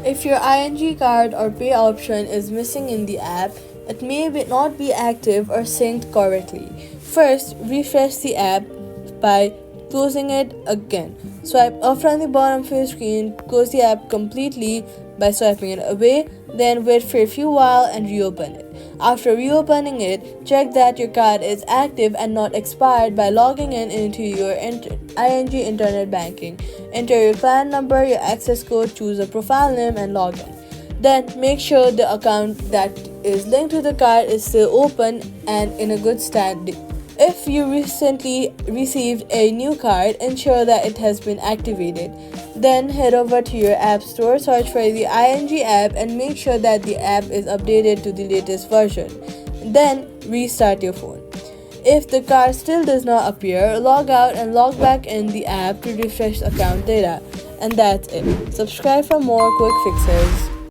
If your ING card or pay option is missing in the app, it may not be active or synced correctly. First, refresh the app by closing it again. Swipe up from the bottom of your screen, close the app completely by swiping it away, then wait for a few while and reopen it. After reopening it, check that your card is active and not expired by logging in into your ING internet banking. Enter your client number, your access code, choose a profile name and log in. Then make sure the account that is linked to the card is still open and in a good standing. If you recently received a new card, ensure that it has been activated. Then head over to your app store, search for the ING app and make sure that the app is updated to the latest version. Then restart your phone. If the card still does not appear, log out and log back in the app to refresh account data. And that's it. Subscribe for more quick fixes.